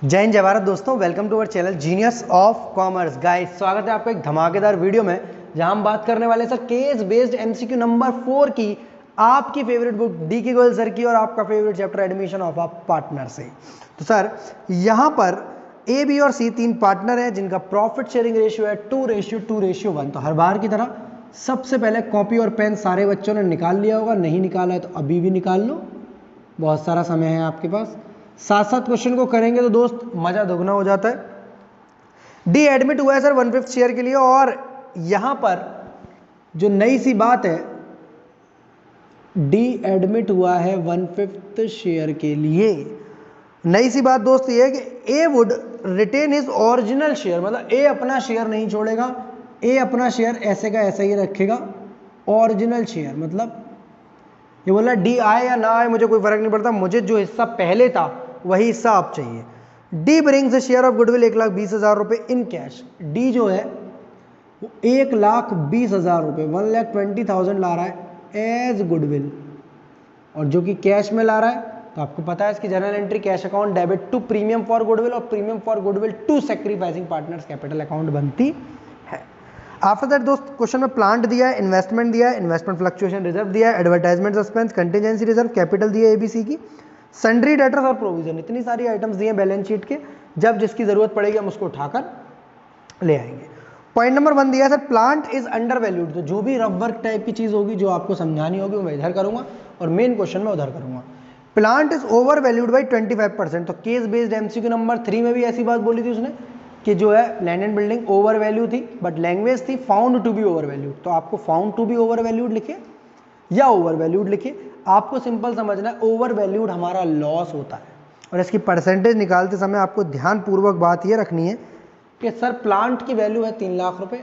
जय हिंद जय भारत दोस्तों, welcome to our channel genius of commerce. Guys, स्वागत है आपका एक धमाकेदार वीडियो में जहां हम बात करने वाले sir case based MCQ number 4 की, आपकी फेवरेट बुक डी के गोयल सर की और आपका favourite chapter admission of a partner से। तो सर यहां पर ए बी और सी तीन पार्टनर है जिनका प्रॉफिट शेयरिंग रेशियो है 2:2:1। तो हर बार की तरह सबसे पहले कॉपी और पेन सारे बच्चों ने निकाल लिया होगा, नहीं निकाला है तो अभी भी निकाल लो, बहुत सारा समय है आपके पास। साथ साथ क्वेश्चन को करेंगे तो दोस्त मजा दोगुना हो जाता है। डी एडमिट हुआ है सर 1/5 शेयर के लिए, और यहां पर जो नई सी बात है, डी एडमिट हुआ है 1/5 शेयर के लिए। नई सी बात दोस्त ये है कि A would retain his original share, मतलब ए अपना शेयर नहीं छोड़ेगा, ए अपना शेयर ऐसे का ऐसा ही रखेगा। ओरिजिनल शेयर मतलब ये बोला डी आए या ना आए मुझे कोई फर्क नहीं पड़ता, मुझे जो हिस्सा पहले था वही हिस्सा आप चाहिए। D brings a share of goodwill 1,20,000 रुपए इन कैश। डी जो है वो 1,20,000 रुपए 1,20,000 ला रहा है एज गुडविल, और जो कि कैश में ला रहा है। तो आपको पता है इसकी general entry cash account debit to premium for goodwill और premium for goodwill to sacrificing partners capital account बनती है। आफ्टर दैट दोस्त क्वेश्चन में प्लांट दिया है, इन्वेस्टमेंट दिया है, इन्वेस्टमेंट फ्लक्चुएशन रिजर्व दिया है, advertisement suspense, contingency reserve, capital दिया है एबीसी की, सन्ड्री डेटर्स और प्रोविजन, इतनी सारी आइटम्स दिए हैं बैलेंस शीट के। जब जिसकी जरूरत पड़ेगी हम उसको उठाकर ले आएंगे। पॉइंट नंबर 1 दिया है sir plant is under valued. तो जो भी रफ वर्क टाइप की चीज होगी जो आपको समझानी होगी वो मैं इधर करूंगा और मेन क्वेश्चन में उधर करूंगा। Plant is over valued by 25%। तो केस बेस्ड एमसीक्यू नंबर 3 में भी ऐसी बात बोली थी उसने कि जो है land and building over value थी, बट लैंग्वेज थी found to be over valued. तो आपको found to be over valued लिखे या ओवर वैल्यूड लिखे, आपको सिंपल समझना है ओवर वैल्यूड हमारा लॉस होता है। और इसकी परसेंटेज निकालते समय आपको ध्यानपूर्वक बात ये रखनी है कि सर प्लांट की वैल्यू है 3 लाख रुपए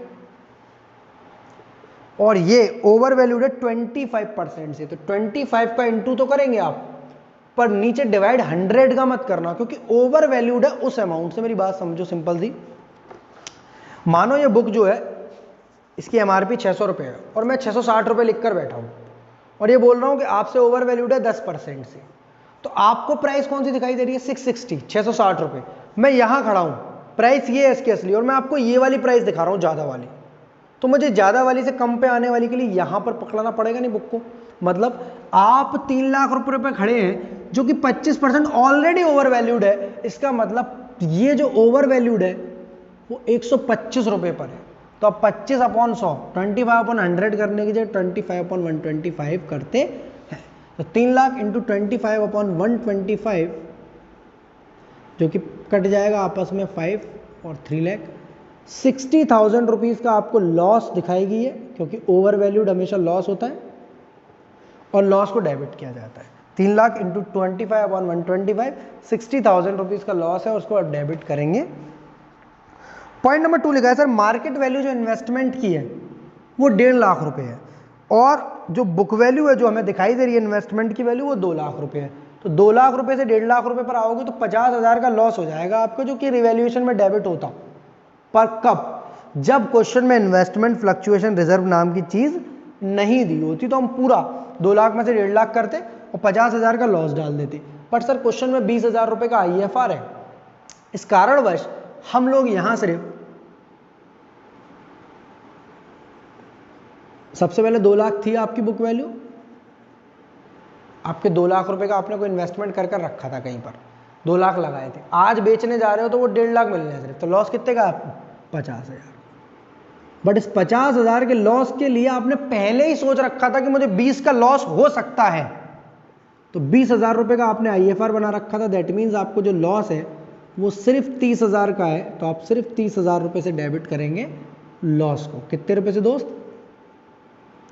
और ये ओवर वैल्यूड है 25% से। तो 25 का इंटू तो करेंगे आप, पर नीचे डिवाइड 100 का मत करना, क्योंकि ओवर वैल्यूड है उस अमाउंट से। मेरी बात समझो सिंपल सी, मानो ये बुक जो है इसकी एमआरपी 600 रुपये है और मैं 660 रुपये लिख कर बैठा हूं और ये बोल रहा हूं कि आपसे ओवर वैल्यूड है 10% से। तो आपको प्राइस कौन सी दिखाई दे रही है? 660, 660 रुपये। मैं यहां खड़ा हूं, प्राइस ये है इसकी असली, और मैं आपको ये वाली प्राइस दिखा रहा हूं ज्यादा वाली। तो मुझे ज्यादा वाली से कम पे आने वाली के लिए यहां पर पकड़ना पड़ेगा नहीं बुक को। मतलब आप 3 लाख रुपए पे खड़े हैं जो कि 25% ऑलरेडी ओवर वैल्यूड है। इसका मतलब ये जो ओवर वैल्यूड है वो 125 रुपए पर है। तो अब 25/100, 25/100 करने की जगह 25/125 करते हैं। तो 3 लाख इंटू 25/125 जो कि कट जाएगा आपस में 5 और 3 लाख, 60,000 रुपीज का आपको लॉस दिखाएगी है, क्योंकि ओवर वैल्यूड हमेशा लॉस होता है और लॉस को डेबिट किया जाता है। 3 लाख इंटू 25/125, 60,000 रुपीज का लॉस है, उसको अब डेबिट करेंगे। पॉइंट नंबर 2 लिखा है सर मार्केट वैल्यू जो इन्वेस्टमेंट की है वो 1.5 लाख रुपए है, और जो बुक वैल्यू है जो हमें दिखाई दे रही है इन्वेस्टमेंट की वैल्यू वो 2 लाख रुपए है। तो 2 लाख रुपए से 1.5 लाख रुपए पर आओगे तो 50,000 का लॉस हो जाएगा आपको, जो कि रिवैल्यूएशन में डेबिट होता। पर कब? जब क्वेश्चन में इन्वेस्टमेंट फ्लक्चुएशन रिजर्व नाम की चीज नहीं दी होती, तो हम पूरा 2 लाख में से 1.5 लाख करते और 50,000 का लॉस डाल देते। बट सर क्वेश्चन में 20,000 रुपए का IFR है, इस कारणवश हम लोग यहां सिर्फ सबसे पहले 2 लाख थी आपकी बुक वैल्यू, आपके 2 लाख रुपए का आपने कोई इन्वेस्टमेंट कर रखा था कहीं पर, 2 लाख लगाए थे, आज बेचने जा रहे हो तो वो 1.5 लाख मिलने सिर्फ। तो लॉस कितने का आपको? 50,000। बट इस 50,000 के लॉस के लिए आपने पहले ही सोच रखा था कि मुझे 20 का लॉस हो सकता है, तो 20,000 रुपए का आपने IFR बना रखा था। दैट मीन्स आपको जो लॉस है वो सिर्फ 30,000 का है, तो आप सिर्फ 30,000 रुपए से डेबिट करेंगे लॉस को। कितने रुपए से दोस्त?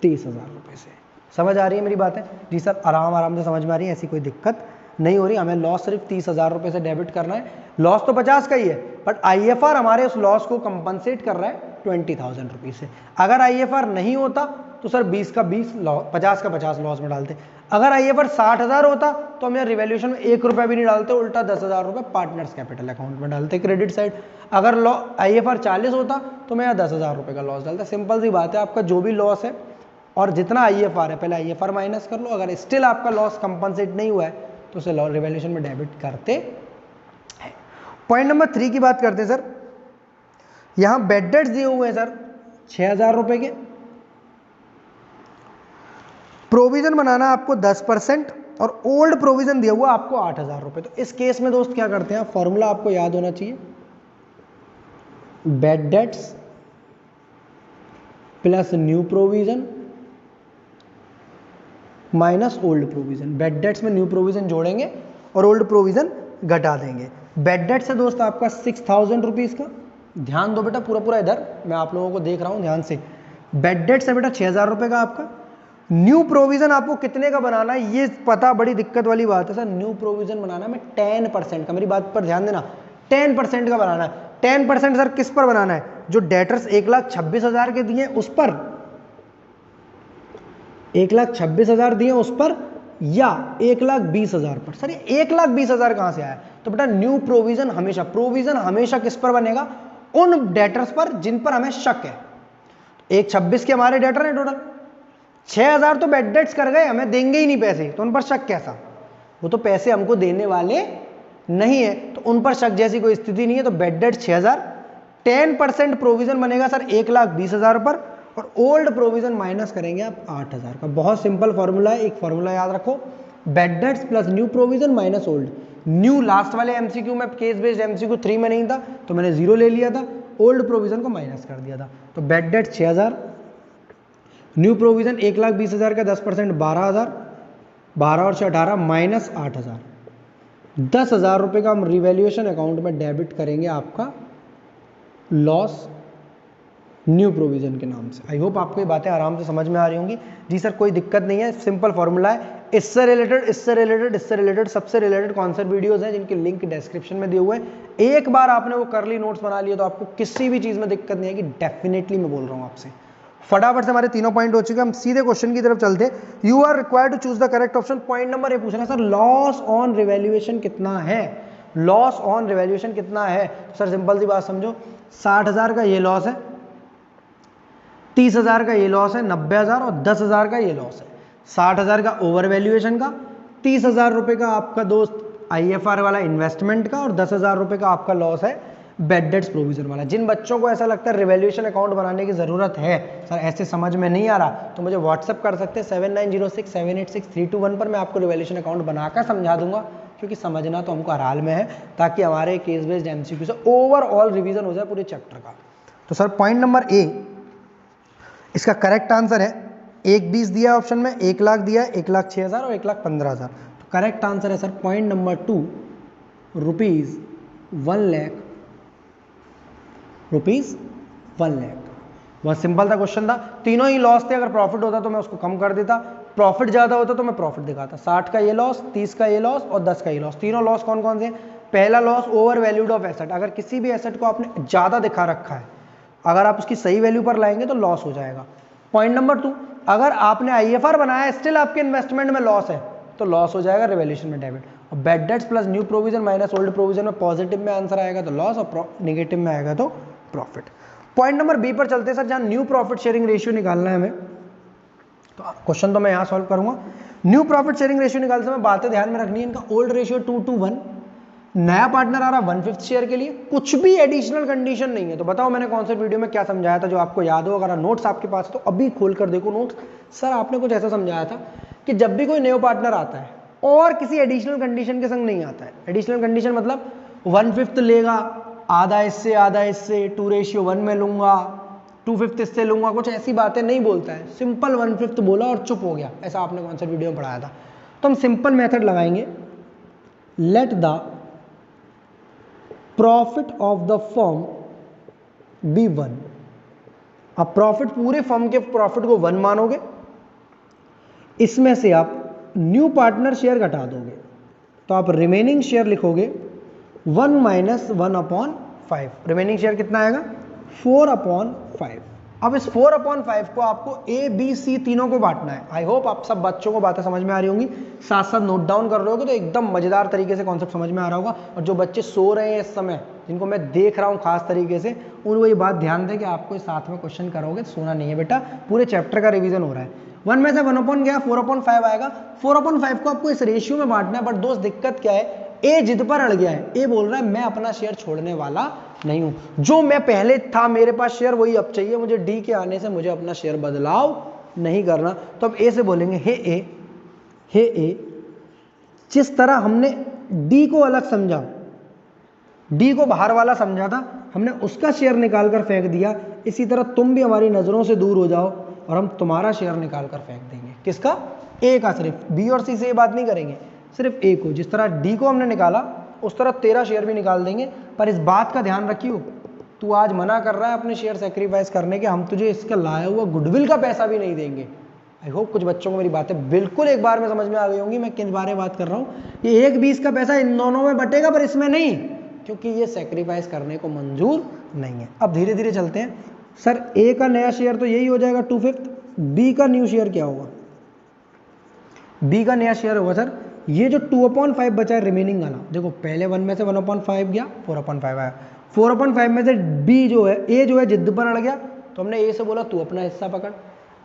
30,000 रुपए से। समझ आ रही है मेरी बातें? जी सर, आराम आराम से समझ में आ रही है, ऐसी कोई दिक्कत नहीं हो रही। हमें लॉस सिर्फ 30,000 रुपए से डेबिट करना है। लॉस तो 50 का ही है, बट IFR हमारे उस लॉस को कंपनसेट कर रहा है 20,000 रुपीज से। अगर IFR नहीं होता तो सर 20 का 20 लॉस, 50 का 50 लॉस में डालते। अगर IFR 60,000 होता तो हम यार रिवैल्यूएशन में 1 रुपया भी नहीं डालते, उल्टा 10,000 रुपये पार्टनर्स कैपिटल अकाउंट में डालते क्रेडिट साइड। अगर IFR 40 होता तो मैं यार 10,000 रुपये का लॉस डालता। सिंपल सी बात है, आपका जो भी लॉस है और जितना IFR है पहले IFR माइनस कर लो। अगर स्टिल आपका लॉस कंपनसेट नहीं हुआ है तो उसे रिवैल्यूएशन में डेबिट करते हैं। पॉइंट नंबर 3 की बात करते हैं सर। यहां बेड डेट्स दिए हुए हैं सर 6,000 रुपए के, प्रोविजन बनाना आपको 10% और ओल्ड प्रोविजन दिया हुआ आपको 8,000 रुपए। तो इस केस में दोस्त क्या करते हैं, फॉर्मूला आपको याद होना चाहिए, bad debts plus new provision minus old provision. Bad debts में न्यू प्रोविजन जोड़ेंगे और ओल्ड प्रोविजन घटा देंगे। बेड डेट से दोस्त आपका 6,000 रुपीज का, ध्यान दो बेटा पूरा पूरा इधर, मैं आप लोगों को देख रहा हूं ध्यान से। बेड डेट से बेटा 6,000 रुपए का आपका। न्यू प्रोविजन आपको कितने का बनाना है, ये पता बड़ी दिक्कत वाली बात है सर। न्यू प्रोविजन बनाना है 10% का, मेरी बात पर ध्यान देना, 10% का बनाना है। 10% सर किस पर बनाना है, जो डेटर्स 1,26,000 के दिए उस पर, 1,26,000 दिए उस पर, या 1,20,000 पर। सर ये 1,20,000 कहां से आया, तो बेटा न्यू प्रोविजन हमेशा, प्रोविजन हमेशा किस पर बनेगा, उन डेटर्स पर जिन पर हमें शक है। 1,26 के हमारे डेटर हैं टोटल, 6,000 तो बेड डेट्स कर गए, हमें देंगे ही नहीं पैसे, तो उन पर शक कैसा, वो तो पैसे हमको देने वाले नहीं है, तो उन पर शक जैसी कोई स्थिति नहीं है। तो बेड डेट 6,000, 10% प्रोविजन बनेगा सर 1,20,000 पर, और ओल्ड प्रोविजन माइनस करेंगे आप 8,000 का। बहुत सिंपल फॉर्मूला है, एक फॉर्मूला याद रखो, bad debts plus new provision minus old. New last वाले एमसीक्यू में, केस बेस्ड एमसीक्यू 3 में नहीं था तो मैंने 0 ले लिया था, ओल्ड प्रोविजन को माइनस कर दिया था। तो बेड डेट 6,000, न्यू प्रोविजन 1,20,000 का 10% 12,000, 12 और 6 18 माइनस 8,000, 10,000 रुपये का हम रिवैल्यूएशन अकाउंट में डेबिट करेंगे आपका लॉस न्यू प्रोविजन के नाम से। आई होप आपको ये बातें आराम से समझ में आ रही होंगी। जी सर कोई दिक्कत नहीं है, सिंपल फॉर्मूला है। इससे रिलेटेड, इससे रिलेटेड, इससे रिलेटेड, सबसे रिलेटेड कॉन्सेप्ट वीडियोस हैं जिनके लिंक डिस्क्रिप्शन में दिए हुए हैं। एक बार आपने वो कर ली, नोट्स बना लिए, तो आपको किसी भी चीज़ में दिक्कत नहीं है कि डेफिनेटली मैं बोल रहा हूँ आपसे। फटाफट से हमारे तीनों पॉइंट हो चुके हैं, हम सीधे क्वेश्चन की तरफ चलते। You are required to choose the correct option. Point number 1 पूछ रहा है सर लॉस ऑन रिवैल्यूएशन कितना है, लॉस ऑन रिवैल्यूएशन कितना है। सर सिंपल सी बात समझो, 60,000 का ये लॉस है, 30,000 का ये लॉस है, 90,000 और 10,000 का ये लॉस है। 60,000 का ओवर वैल्यूएशन का, 30,000 रुपये का आपका दोस्त IFR वाला इन्वेस्टमेंट का, और 10,000 रुपये का आपका लॉस है बेड डेट्स प्रोविजन वाला। जिन बच्चों को ऐसा लगता है रिवैल्यूएशन अकाउंट बनाने की जरूरत है, सर ऐसे समझ में नहीं आ रहा, तो मुझे व्हाट्सअप कर सकते हैं 7906786321 पर। मैं आपको रिवैल्यूएशन अकाउंट बनाकर समझा दूंगा, क्योंकि समझना तो हमको हर हाल में है, ताकि हमारे केस बेस्ड MCQ से ओवरऑल रिवीजन हो जाए पूरे चैप्टर का। तो सर पॉइंट नंबर A इसका करेक्ट आंसर है 1,20 दिया ऑप्शन में, 1,00,000 दिया है, 1,06,000 और 1,15,000। तो करेक्ट आंसर है sir point number 2 rupees 1,00,000, rupees 1,00,000। बहुत सिंपल था क्वेश्चन था, तीनों ही लॉस थे। अगर प्रॉफिट होता तो मैं उसको कम कर देता, प्रॉफिट ज्यादा होता तो मैं प्रॉफिट दिखाता। 60 का ये लॉस, 30 का ये लॉस और 10 का ये लॉस। तीनों लॉस कौन कौन से हैं। पहला loss over valued of asset, अगर किसी भी एसेट को आपने ज्यादा दिखा रखा है, अगर आप उसकी सही वैल्यू पर लाएंगे तो लॉस हो जाएगा। पॉइंट नंबर 2, अगर आपने IFR बनाया स्टिल आपके इन्वेस्टमेंट में लॉस है तो लॉस हो जाएगा रिवैल्यूएशन में डेबिट। और bad debts plus new provision minus old provision में पॉजिटिव में आंसर आएगा तो लॉस, और नेगेटिव में आएगा तो प्रॉफिट। पॉइंट नंबर B पर चलते हैं सर, जहां न्यू प्रॉफिट शेयरिंग रेशियो निकालना है हमें। तो क्वेश्चन तो मैं यहां सॉल्व करूंगा। न्यू प्रॉफिट शेयरिंग रेशियो निकालते समय बातें ध्यान में रखनी है, इनका ओल्ड रेशियो 2:1, नया पार्टनर आ रहा 1/5 शेयर के लिए, कुछ भी एडिशनल कंडीशन नहीं है। तो बताओ मैंने कौन से वीडियो में क्या समझाया था जो आपको याद हो। अगर नोट्स आपके पास है तो अभी खोल कर देखो नोट्स। सर आपने कुछ ऐसा समझाया था कि जब भी कोई न्यू पार्टनर आता है और किसी एडिशनल कंडीशन के संग नहीं आता है, एडिशनल कंडीशन मतलब 1/5 लेगा, आधा इससे आधा इससे, 2:1 में लूंगा, 2/5 इससे लूंगा, कुछ ऐसी बातें नहीं बोलता है। सिंपल 1/5 बोला और चुप हो गया, ऐसा आपने कौन सा वीडियो में पढ़ाया था। तो हम सिंपल मेथड लगाएंगे, let the profit of the firm be 1। अब प्रॉफिट, पूरे फर्म के प्रॉफिट को 1 मानोगे, इसमें से आप न्यू पार्टनर शेयर घटा दोगे, तो आप रिमेनिंग शेयर लिखोगे 1 - 1/5। रिमेनिंग शेयर कितना आएगा 4/5। अब इस 4/5 को आपको A, B, C तीनों को बांटना है। आई होप आप सब बच्चों को बातें समझ में आ रही होंगी, साथ साथ नोट डाउन कर रहे होगे तो एकदम मजेदार तरीके से कॉन्सेप्ट समझ में आ रहा होगा। और जो बच्चे सो रहे हैं इस समय, जिनको मैं देख रहा हूँ खास तरीके से, उनको ये बात ध्यान दें कि आपको साथ में क्वेश्चन करोगे, सोना नहीं है बेटा, पूरे चैप्टर का रिविजन हो रहा है। 1 में से 1/5 गया, 4/5 आएगा। 4/5 को आपको इस रेशियो में बांटना है, बट दोस्त दिक्कत क्या है, ए जिद पर अड़ गया है, ए बोल रहा है मैं अपना शेयर छोड़ने वाला नहीं हूं, जो मैं पहले था मेरे पास शेयर वही अब चाहिए मुझे, डी के आने से मुझे अपना शेयर बदलाव नहीं करना। तो अब ए से बोलेंगे हे ए, जिस तरह हमने डी को अलग समझा, डी को बाहर वाला समझा था, हमने उसका शेयर निकाल कर फेंक दिया, इसी तरह तुम भी हमारी नजरों से दूर हो जाओ और हम तुम्हारा शेयर निकाल कर फेंक देंगे। किसका? ए का। सिर्फ बी और सी से ये बात नहीं करेंगे, सिर्फ ए को। जिस तरह डी को हमने निकाला उस तरह तेरा शेयर भी निकाल देंगे। पर इस बात का ध्यान रखियो, तू आज मना कर रहा है अपने शेयर सेक्रीफाइस करने के, हम तुझे इसका लाया हुआ गुडविल का पैसा भी नहीं देंगे। आई होप कुछ बच्चों को मेरी बातें बिल्कुल एक बार में समझ में आ गई होंगी मैं किस बारे में बात कर रहा हूँ। ये 1/20 का पैसा इन दोनों में बटेगा पर इसमें नहीं, क्योंकि ये सेक्रीफाइस करने को मंजूर नहीं है। अब धीरे धीरे चलते हैं। सर ए का नया शेयर तो यही हो जाएगा 2/5, बी का न्यू शेयर क्या होगा? बी का नया शेयर होगा सर ये जो 2/5 बचा है रिमेनिंग वाला, देखो पहले 1 में से 1/5 गया, 4/5 आया, 4/5 में से बी जो है, ए जो है जिद पर अड़ गया, तो हमने ए से बोला तू अपना हिस्सा पकड़।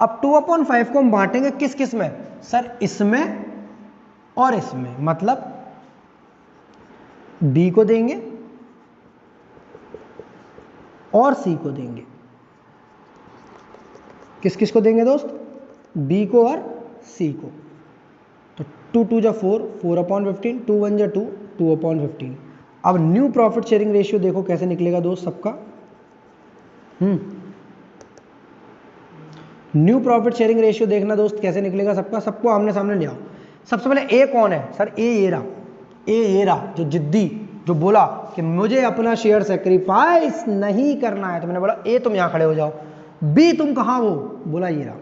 अब 2/5 को हम बांटेंगे किस किस में? सर इसमें और इसमें, मतलब बी को देंगे और सी को देंगे। किस किस को देंगे दोस्त? बी को और सी को। तो 2 2 जा 4, 4/15, 2 1 जा 2, 2/15। अब न्यू प्रॉफिट शेयरिंग रेशियो देखो कैसे निकलेगा दोस्त सबका। न्यू प्रॉफिट शेयरिंग रेशियो देखना दोस्त कैसे निकलेगा सबका, सबको आमने सामने ले आओ। सबसे पहले ए कौन है? सर ए ये रहा जो जिद्दी, जो बोला कि मुझे अपना शेयर सेक्रीफाइस नहीं करना है। तो मैंने बोला ए तुम यहां खड़े हो जाओ। बी तुम कहां हो? बोला ये रहा।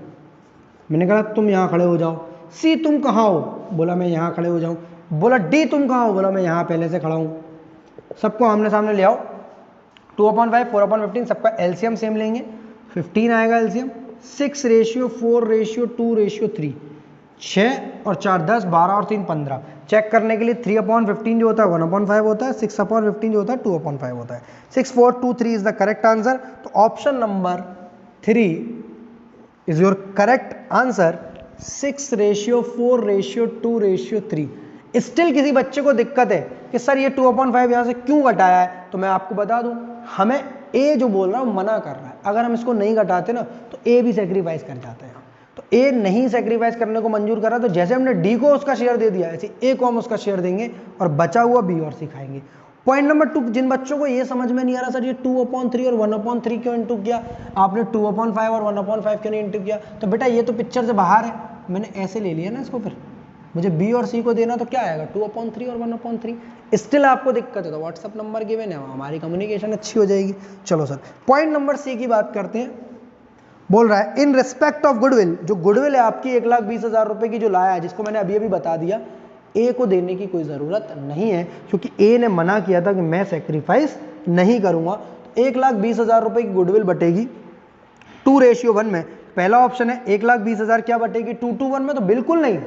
मैंने कहा तुम यहां खड़े हो जाओ। सी तुम कहां हो? बोला मैं यहां खड़े हो जाऊं। बोला डी तुम कहां हो? बोला मैं यहां पहले से खड़ा हूं। सबको आमने सामने ले आओ। 2/5, 4/15 सबका एलसीएम सेम लेंगे, 15 आएगा एलसीएम। 6:4:2:3, 6 और 4 10, 12 और 3 15। चेक करने के लिए 3/15 जो होता है 1/5 होता है, 6/15 जो होता है 2/5 होता है। 6 4 2 3 इज द करेक्ट आंसर। तो option number 3 is your correct answer. 6:4:2:3। Still किसी बच्चे को दिक्कत है कि सर ये 2/5 यहां से क्यों घटाया है, तो मैं आपको बता दूं, हमें ए जो बोल रहा है मना कर रहा है। अगर हम इसको नहीं घटाते ना तो ए भी सेक्रीफाइस कर जाता है। तो ए नहीं सेक्रीफाइस करने को मंजूर कर रहा, तो जैसे हमने डी को उसका शेयर दे दिया ऐसे ए को हम उसका शेयर देंगे और बचा हुआ बी और सी खाएंगे। पॉइंट नंबर 2, जिन बच्चों को ये समझ में नहीं आ रहा सर ये 2/3 और 1/3 क्यों इंटू किया, आपने 2/5 और 1/5 क्यों नहीं इंटू किया, तो बेटा ये तो पिक्चर से बाहर है, मैंने ऐसे ले लिया ना इसको। फिर मुझे बी और सी को देना तो क्या आएगा 2/3 और 1/3। स्टिल आपको दिक्कत है तो व्हाट्सअप नंबर गिवन है, हमारी कम्युनिकेशन अच्छी हो जाएगी। चलो सर पॉइंट नंबर सी की बात करते हैं। बोल रहा है इन रिस्पेक्ट ऑफ गुडविल, जो गुडविल है आपकी 1,20,000 रुपए की जो लाया है, जिसको मैंने अभी अभी बता दिया, ए को देने की कोई ज़रूरत नहीं है क्योंकि ए ने मना किया था कि मैं सेक्रीफाइस नहीं करूंगा। 1,20,000 रुपए की गुडविल बटेगी 2:1 में। पहला ऑप्शन है 1,20,000 क्या बटेगी 2:1 में, तो बिल्कुल नहीं,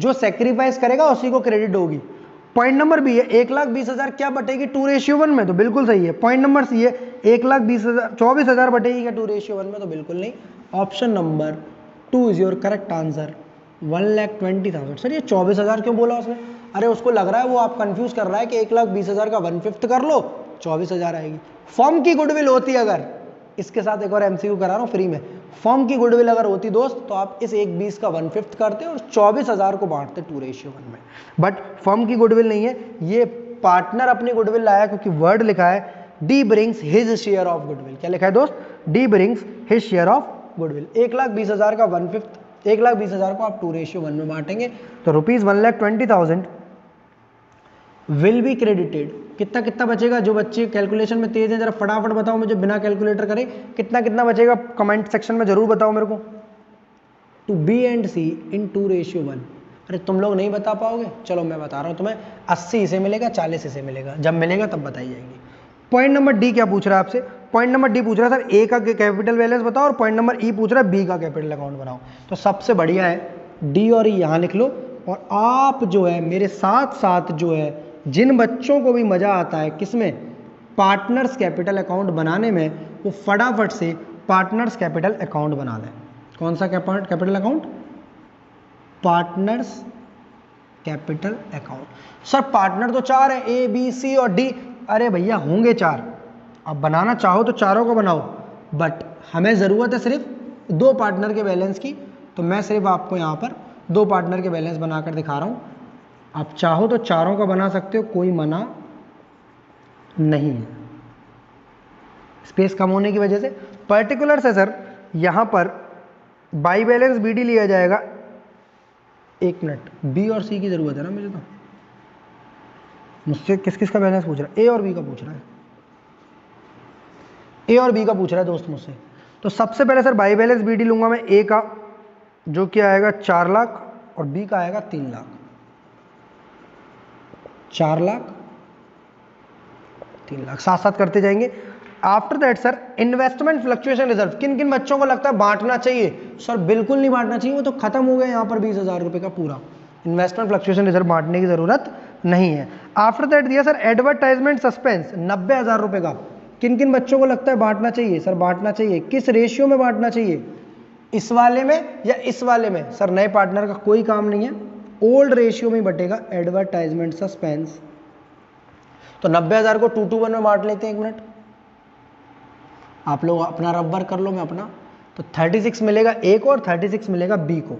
जो सेक्रीफाइस करेगा उसी को क्रेडिट होगी। पॉइंट नंबर बी है 1,20,000 क्या बटेगी 2:1 में, तो बिल्कुल सही है। पॉइंट नंबर सी है 1,20,000 बटेगी क्या 2:1 में, तो बिल्कुल नहीं। Option number 2 is your correct answer. 1,20,000। Sir ये 24,000 क्यों बोला उसने? अरे उसको लग रहा है वो आप कंफ्यूज कर रहा है कि 1,20,000 का 1/5 कर लो 24,000 आएगी। फर्म की गुडविल होती अगर, इसके साथ एक और एमसीक्यू करा रहा हूं फ्री में, फर्म की गुडविल अगर होती दोस्त तो आप इस 1,20 का 1/5 करते और 24,000 को बांटते 2:1 में। बट फर्म की गुडविल नहीं है, ये पार्टनर अपनी गुडविल लाया क्योंकि वर्ड लिखा है D brings his share of goodwill. क्या लिखा है दोस्त? D brings his share of goodwill. 1,20,000 का 1/5, 1,20,000 को आप 2:1 में बांटेंगे तो ₹1,20,000 विल बी क्रेडिटेड। कितना कितना बचेगा? जो बच्चे कैलकुलेशन में तेज है जरा फटाफट बताओ मुझे बिना कैलकुलेटर करे, कितना कितना बचेगा कमेंट सेक्शन में जरूर बताओ मेरे को। टू बी एंड सी इन 2:1। अरे तुम लोग नहीं बता पाओगे, चलो मैं बता रहा हूं तुम्हें। 80 इसे मिलेगा, 40 इसे मिलेगा, जब मिलेगा तब बताई जाएगी। पॉइंट नंबर डी क्या पूछ रहा है आपसे? पॉइंट नंबर डी पूछ रहा है सर ए का कैपिटल बैलेंस बताओ, और पॉइंट नंबर ई पूछ रहा है बी का कैपिटल अकाउंट बनाओ। तो सबसे बढ़िया है डी और ई यहां लिख लो, और आप जो है मेरे साथ साथ जो है जिन बच्चों को भी मजा आता है किसमें, पार्टनर्स कैपिटल अकाउंट बनाने में, वो फटाफट से पार्टनर्स कैपिटल अकाउंट बना लें। कौन सा capital account? Partners capital account. Sir partner तो 4 है, ए बी सी और डी। अरे भैया होंगे 4, अब बनाना चाहो तो चारों को बनाओ, बट हमें ज़रूरत है सिर्फ 2 पार्टनर के बैलेंस की, तो मैं सिर्फ आपको यहाँ पर 2 पार्टनर के बैलेंस बनाकर दिखा रहा हूँ। आप चाहो तो चारों का बना सकते हो, कोई मना नहीं है, स्पेस कम होने की वजह से। पर्टिकुलर से सर यहाँ पर बाई बैलेंस बी डी लिया जाएगा। 1 मिनट, बी और सी की ज़रूरत है ना मुझे, तो मुझसे किस किस का बैलेंस पूछ रहा है? ए और बी का पूछ रहा है, ए और बी का पूछ रहा है दोस्त मुझसे। तो सबसे पहले sir by balance B D लूंगा मैं, ए का जो कि आएगा 4 लाख और बी का आएगा 3 लाख। 4 लाख 3 लाख, साथ साथ करते जाएंगे। After that sir investment fluctuation reserve, किन किन बच्चों को लगता है बांटना चाहिए? सर बिल्कुल नहीं बांटना चाहिए, वो तो खत्म हो गया यहाँ पर 20,000 रुपये का पूरा। इन्वेस्टमेंट फ्लक्चुएशन रिजर्व बांटने की जरूरत नहीं है। आफ्टर दैट दिया सर एडवर्टाइजमेंट सस्पेंस 90,000 रुपये का, किन किन बच्चों को लगता है बांटना चाहिए? सर बांटना चाहिए, किस रेशियो में बांटना चाहिए? इस वाले में या इस वाले में? सर नए पार्टनर का कोई काम नहीं है, ओल्ड रेशियो में बटेगा एडवर्टाइजमेंट सस्पेंस। तो 90,000 को 2-1 में बांट लेते हैं। 1 मिनट, आप लोग अपना रबर कर लो, मैं अपना। तो 36 मिलेगा ए को और 36 मिलेगा बी को।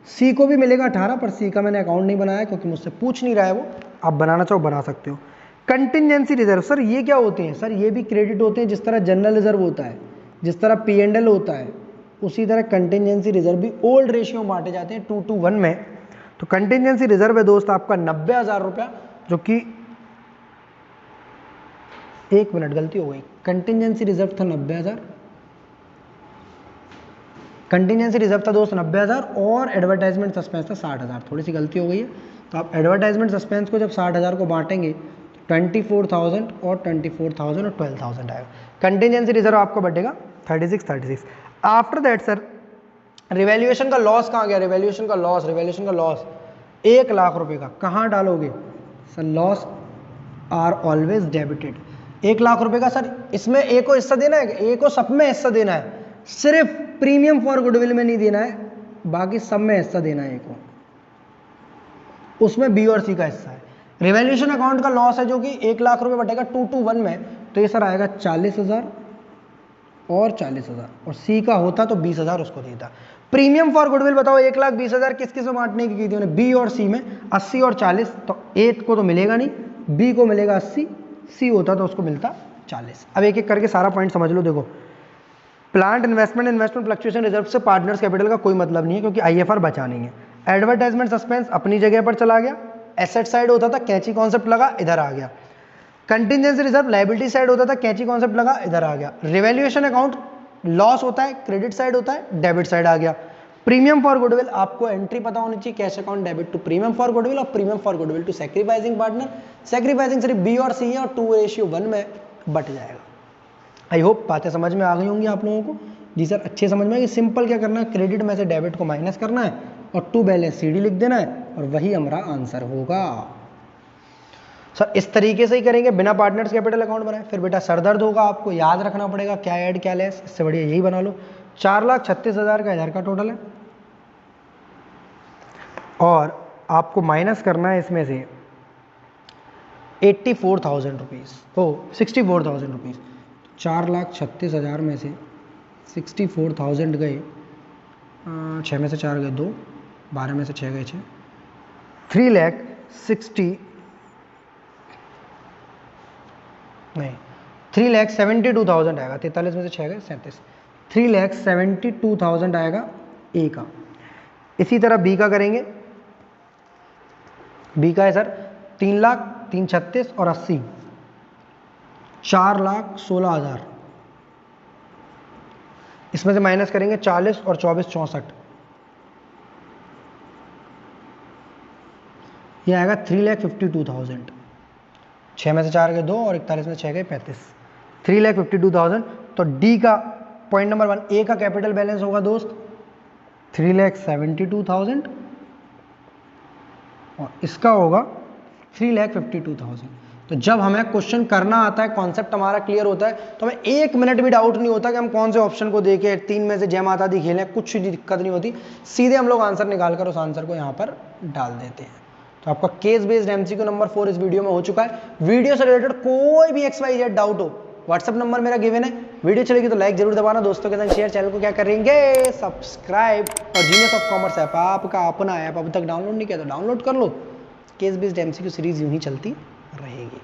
सी को भी मिलेगा 18, पर सी का मैंने अकाउंट नहीं बनाया क्योंकि मुझसे पूछ नहीं रहा है वो। आप बनाना चाहो बना सकते हो। कंटिजेंसी रिजर्व, सर ये क्या होते हैं? सर ये भी क्रेडिट होते हैं, जिस तरह जनरल रिजर्व होता है, जिस तरह P&L होता है, उसी तरह कंटिजेंसी रिजर्व भी ओल्ड रेशियो में बांटे जाते हैं 2-1 में। तो कंटिजेंसी रिजर्व है दोस्त आपका 90,000 रुपया, जो कि 1 मिनट गलती हो गई, कंटिजेंसी रिजर्व था 90,000, कंटिजेंसी रिजर्व था दोस्त 90,000 और एडवर्टाइजमेंट सस्पेंस था 60,000, थोड़ी सी गलती हो गई है। तो आप एडवर्टाइजमेंट सस्पेंस को जब 60,000 को बांटेंगे तो 24,000 और 24,000 और 12,000 आएगा। कंटिजेंसी रिजर्व आपका बढ़ेगा 36। आफ्टर दैट सर रिवैल्यूएशन का लॉस कहाँ गया? रिवैल्यूएशन का लॉस 1 लाख रुपए का कहाँ डालोगे? Sir loss are always debited. 1 lakh रुपए का सर, इसमें ए को हिस्सा देना है, ए को सब में हिस्सा देना है, सिर्फ प्रीमियम फॉर गुडविल में नहीं देना है, बाकी सब में हिस्सा देना है ए को, उसमें बी और सी का हिस्सा है। रिवैल्यूएशन अकाउंट का लॉस है जो कि 1 लाख रुपए बटेगा 2-1 में, तो ये सर आएगा 40,000 और 40,000, और सी का होता तो 20,000 उसको देता। प्रीमियम फॉर गुडविल बताओ 1,20,000 किस किस में बांटने की थी उन्हें? बी और सी में, 80 और 40, तो ए को तो मिलेगा नहीं, बी को मिलेगा 80, सी होता तो उसको मिलता 40। अब एक एक करके सारा पॉइंट समझ लो। देखो, प्लांट इन्वेस्टमेंट फ्लक्चुएशन रिजर्व से पार्टनर्स कैपिटल का कोई मतलब नहीं है क्योंकि IFR बचा नहीं है। एडवर्टाइजमेंट सस्पेंस अपनी जगह पर चला गया, एसेट साइड होता था, कैंची कॉन्सेप्ट लगा, इधर आ गया। कंटिजेंसी रिजर्व लायबिलिटी साइड होता था, कैंची कॉन्सेप्ट लगा, इधर आ गया। रिवैल्यूएशन अकाउंट लॉस होता है, क्रेडिट साइड होता है, डेबिट साइड आ गया। प्रीमियम फॉर गुडविल आपको एंट्री पता होनी चाहिए, cash account debit to premium for goodwill और premium for goodwill to sacrificing partner. Sacrificing सिर्फ बी और सी है और 2:1 में बट जाएगा। आई होप बातें समझ में आ गई होंगी आप लोगों को। जी सर, अच्छे समझ में आएगी। सिंपल क्या करना है, क्रेडिट में से डेबिट को माइनस करना है और टू बैलेंस CD लिख देना है और वही हमारा आंसर होगा। सर इस तरीके से ही करेंगे बिना पार्टनर्स कैपिटल अकाउंट बनाए, फिर बेटा सरदर्द होगा, आपको याद रखना पड़ेगा क्या ऐड क्या लेस, इससे बढ़िया यही बना लो। 4,36,000 का इधर का टोटल है और आपको माइनस करना है इसमें से 84,000 रुपीज़, ओ 64,000 रुपीज़। 4,36,000 में से 64,000 गए, 6 में से 4 गए 2, 12 में से 6 गए 6, 3,72,000 आएगा। 43 में से 6 गए 37, 3,72,000 आएगा ए का। इसी तरह बी का करेंगे। बी का है सर 3 लाख, 3,36 और 80, 4,16,000। इसमें से माइनस करेंगे 40 और 24 64, ये आएगा 3,52,000। 6 में से 4 गए 2 और 41 में 6 गए 35, 3,52,000। तो डी का पॉइंट नंबर 1 ए का कैपिटल बैलेंस होगा दोस्त 3,72,000 और इसका होगा 3,52,000। तो जब हमें क्वेश्चन करना आता है, कॉन्सेप्ट हमारा क्लियर होता है, तो हमें 1 मिनट भी डाउट नहीं होता कि हम कौन से ऑप्शन को देखें, 3 में से जय माता दी खेलें, कुछ दिक्कत नहीं होती, सीधे हम लोग आंसर निकाल कर उस आंसर को यहाँ पर डाल देते हैं। तो आपका केस बेस्ड एमसीक्यू नंबर 4 इस वीडियो में हो चुका है। वीडियो से रिलेटेड कोई भी XYZ डाउट हो, व्हाट्सअप नंबर मेरा गिवन है। वीडियो चलेगी तो लाइक जरूर दबाना, दोस्तों के साथ शेयर, चैनल को क्या करेंगे सब्सक्राइब। और जीनियस ऑफ कॉमर्स ऐप आपका अपना ऐप, अब तक डाउनलोड नहीं किया तो डाउनलोड कर लो। केस बेस्ड एमसीक्यू सीरीज यूं ही चलती रहेगी।